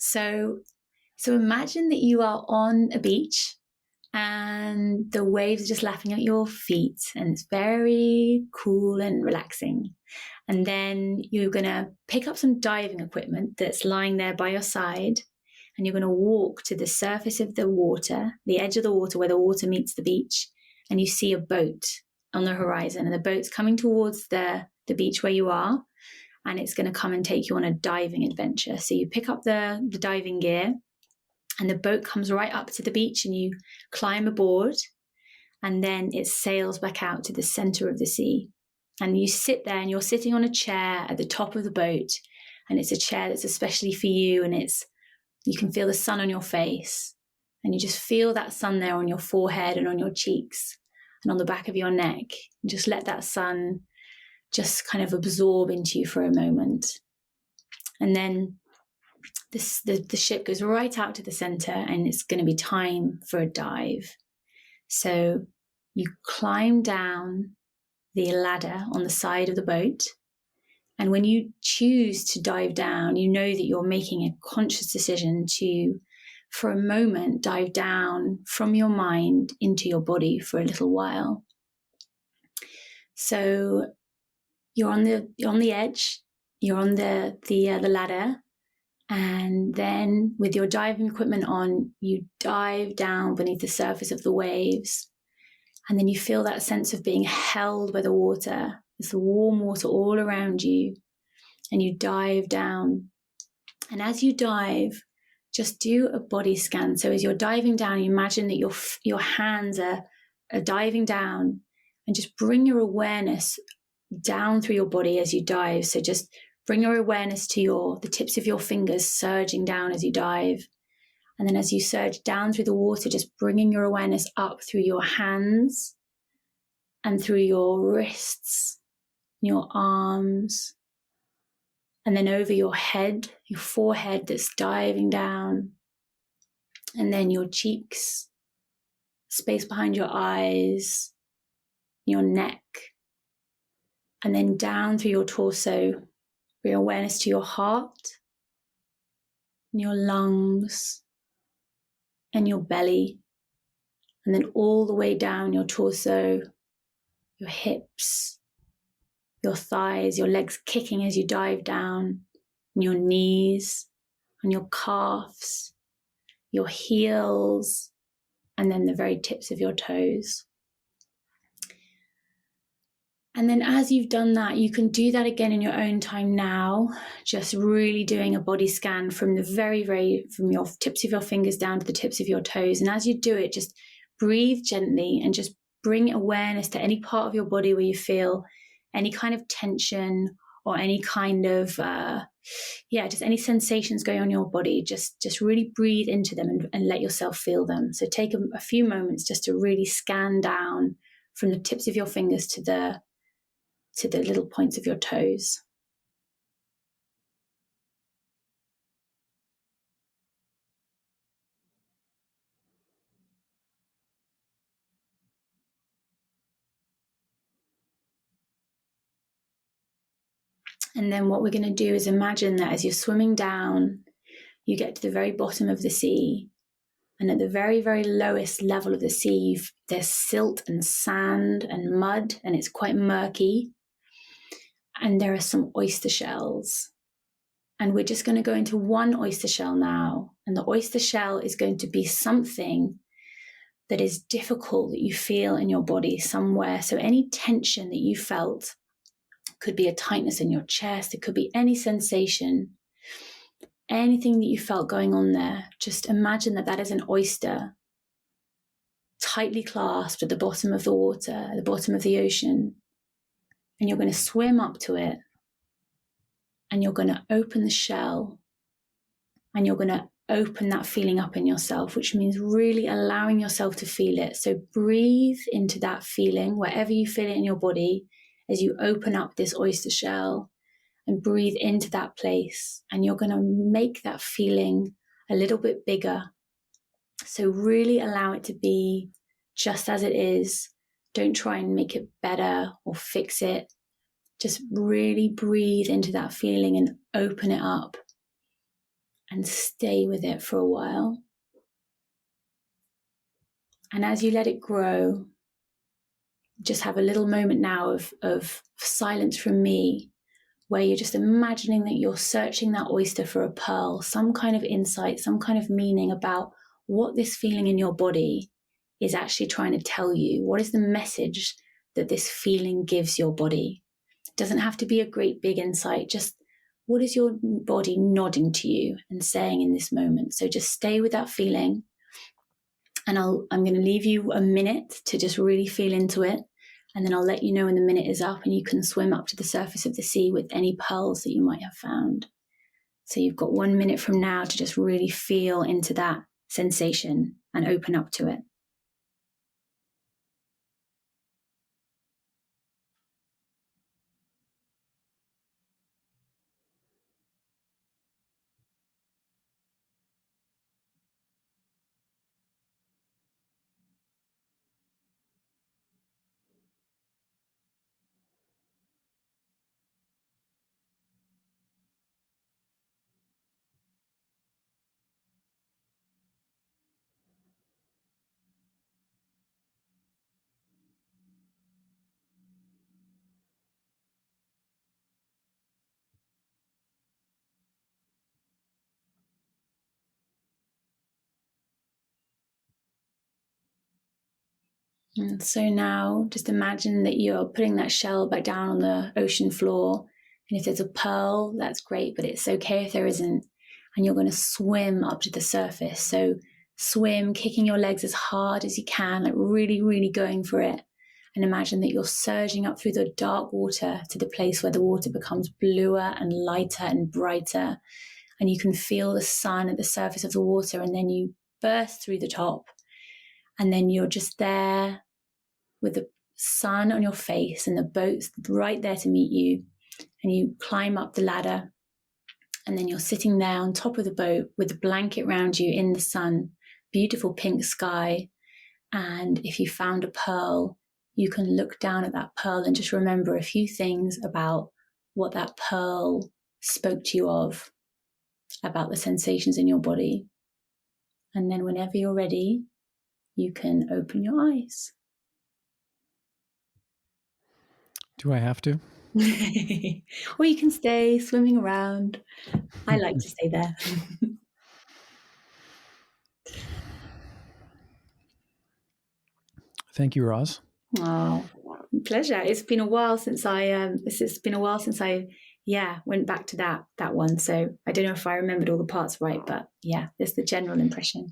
So, so imagine that you are on a beach and the waves are just lapping at your feet, and it's very cool and relaxing. And then you're going to pick up some diving equipment that's lying there by your side, and you're going to walk to the surface of the water, the edge of the water where the water meets the beach, and you see a boat on the horizon, and the boat's coming towards the beach where you are, and it's going to come and take you on a diving adventure. So you pick up the diving gear, and the boat comes right up to the beach, and you climb aboard, and then it sails back out to the center of the sea. And you sit there, and you're sitting on a chair at the top of the boat, and it's a chair that's especially for you, and you can feel the sun on your face, and you just feel that sun there on your forehead and on your cheeks and on the back of your neck. And just let that sun just kind of absorb into you for a moment. And then the ship goes right out to the center, and it's going to be time for a dive. So you climb down the ladder on the side of the boat, and when you choose to dive down, you know that you're making a conscious decision to, for a moment, dive down from your mind into your body for a little while. So you're on the edge, you're on the ladder, and then with your diving equipment on, you dive down beneath the surface of the waves, and then you feel that sense of being held by the water. There's the warm water all around you, and you dive down. And as you dive, just do a body scan. So as you're diving down, you imagine that your hands are diving down, and just bring your awareness down through your body as you dive. So just bring your awareness to the tips of your fingers surging down as you dive. And then as you surge down through the water, just bringing your awareness up through your hands and through your wrists, your arms, and then over your head, your forehead that's diving down, and then your cheeks, space behind your eyes, your neck, and then down through your torso, bring awareness to your heart, your lungs, and your belly, and then all the way down your torso, your hips, your thighs, your legs kicking as you dive down, and your knees, and your calves, your heels, and then the very tips of your toes. And then as you've done that, you can do that again in your own time now, just really doing a body scan from from your tips of your fingers down to the tips of your toes. And as you do it, just breathe gently and just bring awareness to any part of your body where you feel any kind of tension or any kind of, just any sensations going on in your body. Just really breathe into them and let yourself feel them. So take a few moments just to really scan down from the tips of your fingers to the little points of your toes. And then what we're going to do is imagine that as you're swimming down, you get to the very bottom of the sea. And at the very, very lowest level of the sea, there's silt and sand and mud, and it's quite murky. And there are some oyster shells. And we're just going to go into one oyster shell now. And the oyster shell is going to be something that is difficult that you feel in your body somewhere. So any tension that you felt, could be a tightness in your chest, it could be any sensation, anything that you felt going on there. Just imagine that is an oyster tightly clasped at the bottom of the water, at the bottom of the ocean. And you're going to swim up to it, and you're going to open the shell, and you're going to open that feeling up in yourself, which means really allowing yourself to feel it. So breathe into that feeling wherever you feel it in your body as you open up this oyster shell, and breathe into that place. And you're going to make that feeling a little bit bigger. So really allow it to be just as it is. Don't try and make it better or fix it. Just really breathe into that feeling and open it up. and stay with it for a while. And as you let it grow, just have a little moment now of silence from me, where you're just imagining that you're searching that oyster for a pearl, some kind of insight, some kind of meaning about what this feeling in your body is actually trying to tell you. What is the message that this feeling gives your body? It doesn't have to be a great big insight, just what is your body nodding to you and saying in this moment? So just stay with that feeling, and I'm going to leave you a minute to just really feel into it. And then I'll let you know when the minute is up and you can swim up to the surface of the sea with any pearls that you might have found. So you've got 1 minute from now to just really feel into that sensation and open up to it. And so now just imagine that you're putting that shell back down on the ocean floor. And if there's a pearl, that's great, but it's okay if there isn't. And you're going to swim up to the surface. So swim, kicking your legs as hard as you can, like really, really going for it. And imagine that you're surging up through the dark water to the place where the water becomes bluer and lighter and brighter. And you can feel the sun at the surface of the water, and then you burst through the top. And then you're just there with the sun on your face and the boat's right there to meet you. And you climb up the ladder, and then you're sitting there on top of the boat with the blanket around you in the sun, beautiful pink sky. And if you found a pearl, you can look down at that pearl and just remember a few things about what that pearl spoke to you of, about the sensations in your body. And then whenever you're ready, you can open your eyes. Do I have to? Or you can stay swimming around. I like to stay there. Thank you, Roz. Oh, pleasure. It's been a while since I went back to that one. So I don't know if I remembered all the parts right, but yeah, there's the general impression.